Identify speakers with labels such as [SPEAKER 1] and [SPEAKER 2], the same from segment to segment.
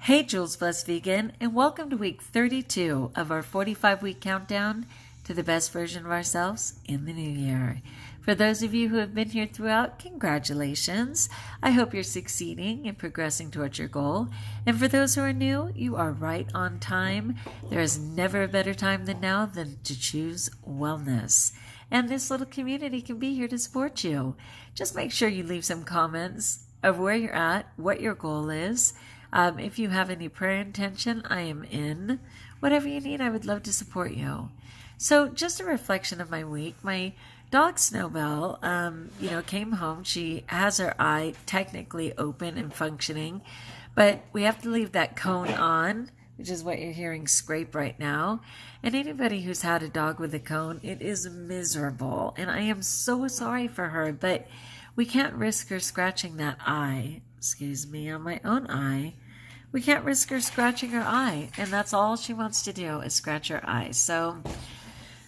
[SPEAKER 1] Hey, Jules Plus Vegan, and welcome to week 32 of our 45-week countdown to the best version of ourselves in the new year. For those of you who have been here throughout, congratulations. I hope you're succeeding and progressing towards your goal. And for those who are new, you are right on time. There is never a better time than now than to choose wellness. And this little community can be here to support you. Just make sure you leave some comments of where you're at, what your goal is. If you have any prayer intention, I am in. Whatever you need, I would love to support you. So just a reflection of my week. My dog Snowbell, came home. She has her eye technically open and functioning, but we have to leave that cone on, which is what you're hearing scrape right now. And anybody who's had a dog with a cone, it is miserable. And I am so sorry for her, but we can't risk her scratching that eye. On my own eye. We can't risk her scratching her eye, and that's all she wants to do is scratch her eye. So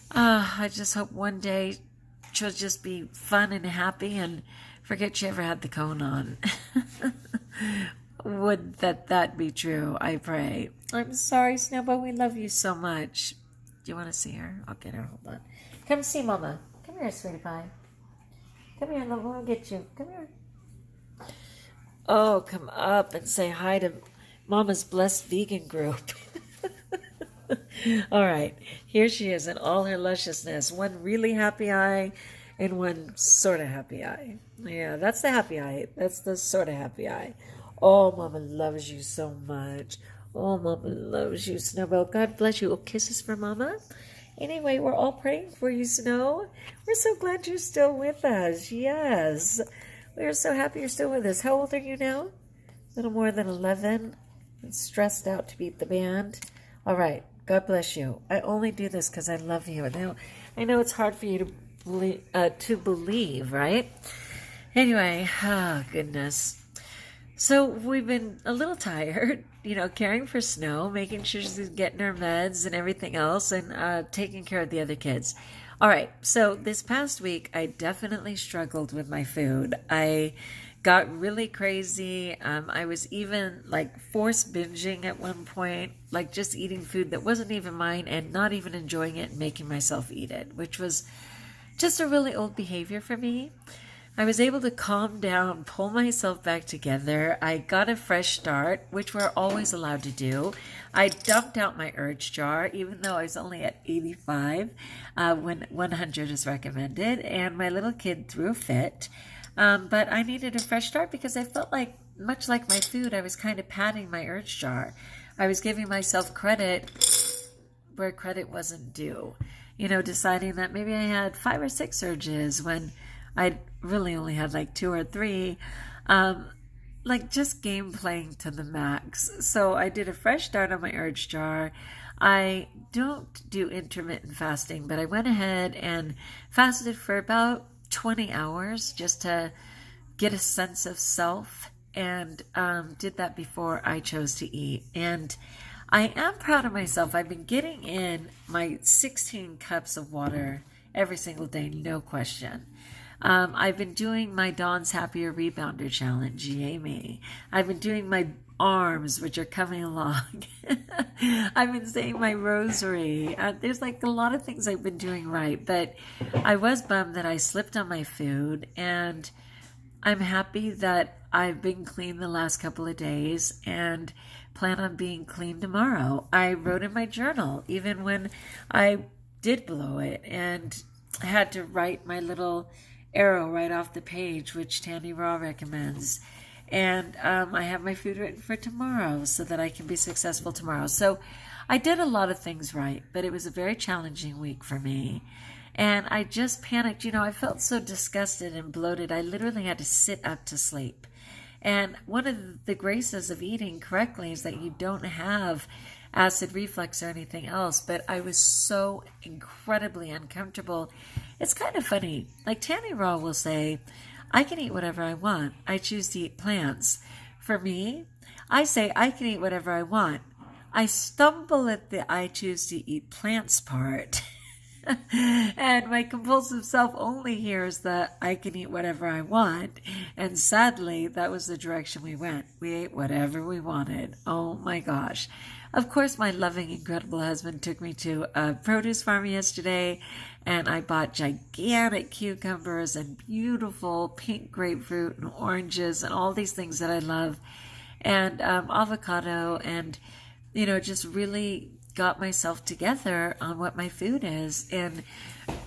[SPEAKER 1] I just hope one day she'll just be fun and happy and forget she ever had the cone on. Would that be true? I pray. I'm sorry, Snowball. We love you so much. Do you want to see her? I'll get her. Hold on. Come see Mama. Come here, sweetie pie. Come here, love. I'll get you. Come here. Oh, come up and say hi to Mama's Blessed Vegan group. All right, here she is in all her lusciousness. One really happy eye and one sort of happy eye. Yeah, that's the happy eye. That's the sort of happy eye. Oh, Mama loves you so much. Oh, Mama loves you, Snowbell. God bless you. Oh, kisses for Mama. Anyway, we're all praying for you, Snow. We're so glad you're still with us. Yes. We're so happy you're still with us. How old are you now? A little more than 11. And stressed out to beat the band. All right. God bless you. I only do this because I love you. I know it's hard for you to believe, right? Anyway, oh, goodness. So we've been a little tired, caring for Snow, making sure she's getting her meds and everything else, and taking care of the other kids. All right, so this past week, I definitely struggled with my food. I got really crazy. I was even force binging at one point, just eating food that wasn't even mine and not even enjoying it and making myself eat it, which was just a really old behavior for me. I was able to calm down, pull myself back together. I got a fresh start, which we're always allowed to do. I dumped out my urge jar, even though I was only at 85, when 100 is recommended, and my little kid threw a fit. But I needed a fresh start because I felt like, much like my food, I was kind of padding my urge jar. I was giving myself credit where credit wasn't due. Deciding that maybe I had 5 or 6 urges when I really only had 2 or 3, just game playing to the max. So I did a fresh start on my urge jar. I don't do intermittent fasting, but I went ahead and fasted for about 20 hours just to get a sense of self, and did that before I chose to eat. And I am proud of myself. I've been getting in my 16 cups of water every single day, no question. I've been doing my Dawn's Happier Rebounder Challenge, yay me. I've been doing my arms, which are coming along. I've been saying my rosary. There's a lot of things I've been doing right, but I was bummed that I slipped on my food, and I'm happy that I've been clean the last couple of days and plan on being clean tomorrow. I wrote in my journal, even when I did blow it, and I had to write my little arrow right off the page, which Tandy Raw recommends. And I have my food written for tomorrow so that I can be successful tomorrow. So I did a lot of things right, but it was a very challenging week for me. And I just panicked. I felt so disgusted and bloated. I literally had to sit up to sleep. And one of the graces of eating correctly is that you don't have acid reflux or anything else, but I was so incredibly uncomfortable. It's kind of funny. Tanny Raw will say, I can eat whatever I want. I choose to eat plants. For me, I say I can eat whatever I want. I stumble at the I choose to eat plants part. And my compulsive self only hears that I can eat whatever I want. And sadly, that was the direction we went. We ate whatever we wanted. Oh my gosh. Of course, my loving, incredible husband took me to a produce farm yesterday, and I bought gigantic cucumbers and beautiful pink grapefruit and oranges and all these things that I love, and avocado, and, just really got myself together on what my food is and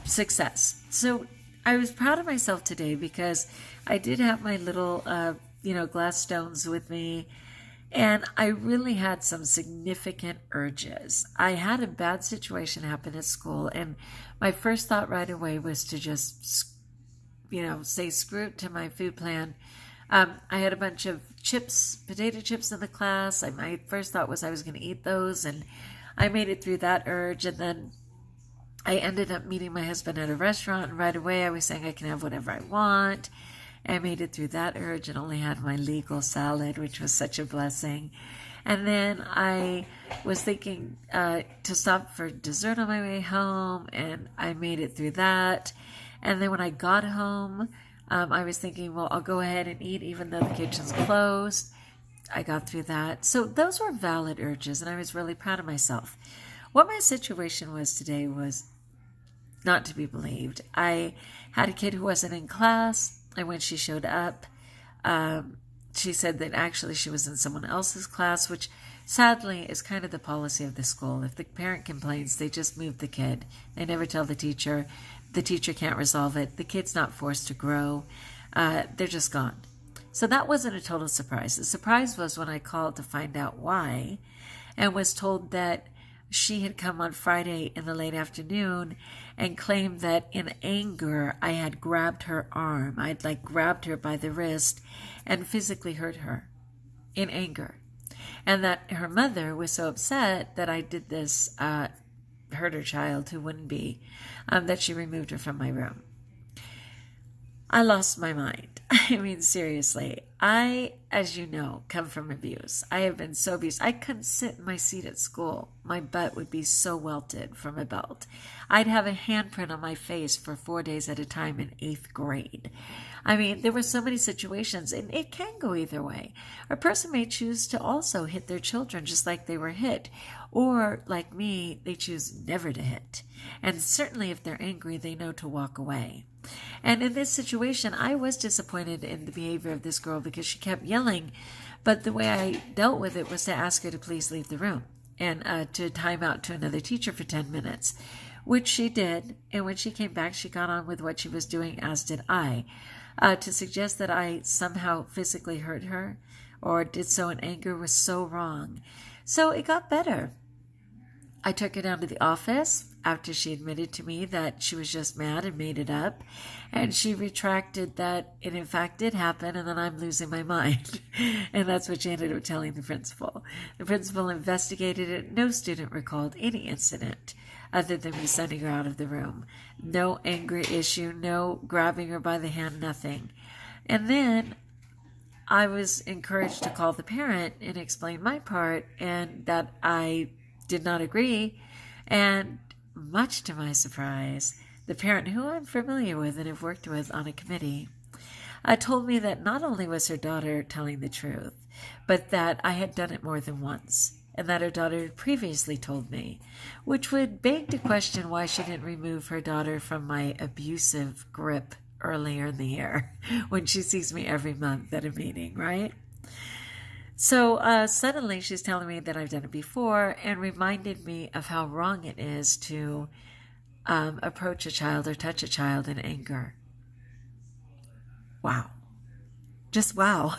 [SPEAKER 1] success. So I was proud of myself today because I did have my little, glass stones with me. And I really had some significant urges. I had a bad situation happen at school, and my first thought right away was to just, say screw it to my food plan. I had a bunch of chips, potato chips in the class. My first thought was I was going to eat those, and I made it through that urge. And then I ended up meeting my husband at a restaurant, and right away I was saying I can have whatever I want. I made it through that urge and only had my legal salad, which was such a blessing. And then I was thinking to stop for dessert on my way home, and I made it through that. And then when I got home, I was thinking, well, I'll go ahead and eat even though the kitchen's closed. I got through that. So those were valid urges, and I was really proud of myself. What my situation was today was not to be believed. I had a kid who wasn't in class. And when she showed up, she said that actually she was in someone else's class, which sadly is kind of the policy of the school. If the parent complains, they just move the kid. They never tell the teacher. The teacher can't resolve it. The kid's not forced to grow. They're just gone. So that wasn't a total surprise. The surprise was when I called to find out why and was told that she had come on Friday in the late afternoon and claimed that in anger I had grabbed her arm. I'd grabbed her by the wrist and physically hurt her in anger. And that her mother was so upset that I did this, hurt her child who wouldn't be, that she removed her from my room. I lost my mind. I mean, seriously. I, as you know, come from abuse. I have been so abused. I couldn't sit in my seat at school. My butt would be so welted from a belt. I'd have a handprint on my face for 4 days at a time in 8th grade. I mean, there were so many situations, and it can go either way. A person may choose to also hit their children just like they were hit. Or, like me, they choose never to hit. And certainly if they're angry, they know to walk away. And in this situation, I was disappointed in the behavior of this girl because she kept yelling. But the way I dealt with it was to ask her to please leave the room and to time out to another teacher for 10 minutes, which she did. And when she came back, she got on with what she was doing, as did I. To suggest that I somehow physically hurt her or did so in anger was so wrong. So it got better. I took her down to the office after she admitted to me that she was just mad and made it up. And she retracted that it in fact did happen and that I'm losing my mind. And that's what she ended up telling the principal. The principal investigated it. No student recalled any incident other than me sending her out of the room. No angry issue, no grabbing her by the hand, nothing. And then I was encouraged to call the parent and explain my part and that I did not agree. And much to my surprise, the parent, who I'm familiar with and have worked with on a committee, told me that not only was her daughter telling the truth, but that I had done it more than once, and that her daughter had previously told me, which would beg to question why she didn't remove her daughter from my abusive grip earlier in the year when she sees me every month at a meeting, right? So suddenly she's telling me that I've done it before and reminded me of how wrong it is to approach a child or touch a child in anger. Wow. Just wow.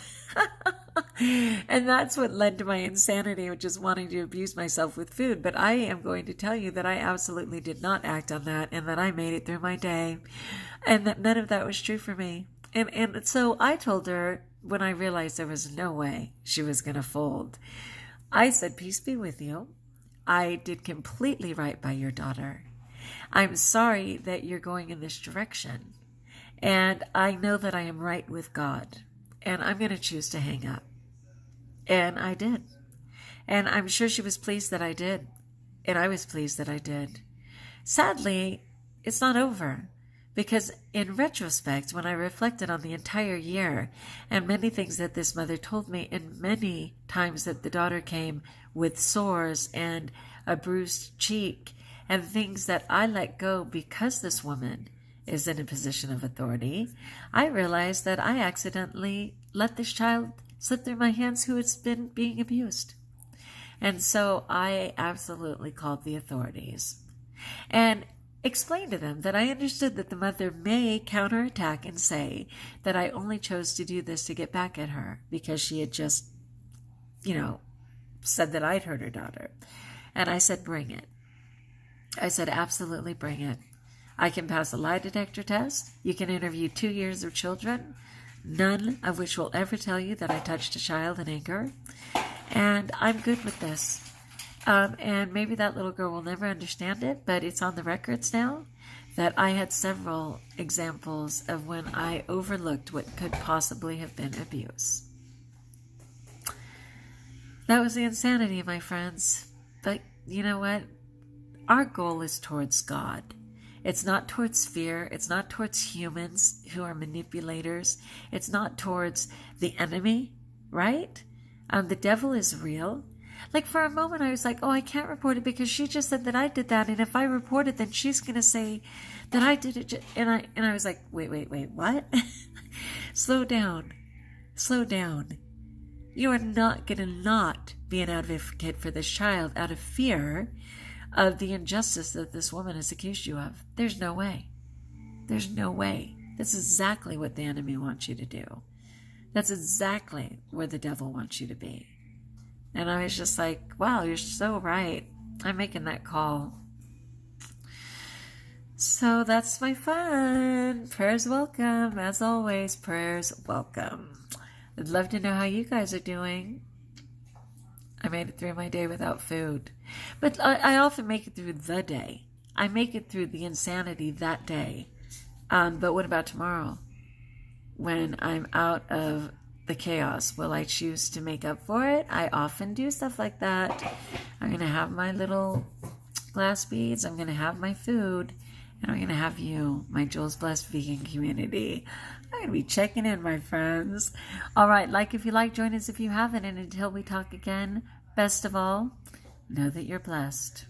[SPEAKER 1] And that's what led to my insanity of just wanting to abuse myself with food. But I am going to tell you that I absolutely did not act on that and that I made it through my day and that none of that was true for me. And so I told her, when I realized there was no way she was going to fold, I said, peace be with you. I did completely right by your daughter. I'm sorry that you're going in this direction. And I know that I am right with God. And I'm going to choose to hang up. And I did. And I'm sure she was pleased that I did. And I was pleased that I did. Sadly, it's not over. Because in retrospect, when I reflected on the entire year and many things that this mother told me, and many times that the daughter came with sores and a bruised cheek and things that I let go because this woman is in a position of authority, I realized that I accidentally let this child slip through my hands who has been being abused. And so I absolutely called the authorities and explained to them that I understood that the mother may counterattack and say that I only chose to do this to get back at her because she had just, said that I'd hurt her daughter. And I said, bring it. I said, absolutely bring it. I can pass a lie detector test. You can interview 2 years of children, none of which will ever tell you that I touched a child in anger. And I'm good with this. And maybe that little girl will never understand it, but it's on the records now that I had several examples of when I overlooked what could possibly have been abuse. That was the insanity, my friends. But you know what? Our goal is towards God. It's not towards fear. It's not towards humans who are manipulators. It's not towards the enemy, right? The devil is real. Like for a moment I was like, oh, I can't report it because she just said that I did that. And if I report it, then she's going to say that I did it. And I was like, wait, what? Slow down. You are not going to not be an advocate for this child out of fear of the injustice that this woman has accused you of. There's no way. That's exactly what the enemy wants you to do. That's exactly where the devil wants you to be. And I was just like, wow, you're so right. I'm making that call. So that's my fun. Prayers welcome. As always, prayers welcome. I'd love to know how you guys are doing. I made it through my day without food. But I often make it through the day. I make it through the insanity that day. But what about tomorrow? When I'm out of the chaos, will I choose to make up for it? I often do stuff like that. I'm going to have my little glass beads. I'm going to have my food. And I'm going to have you, my Jules Blessed vegan community. I'm going to be checking in, my friends. All right, like if you like, join us if you haven't. And until we talk again, best of all, know that you're blessed.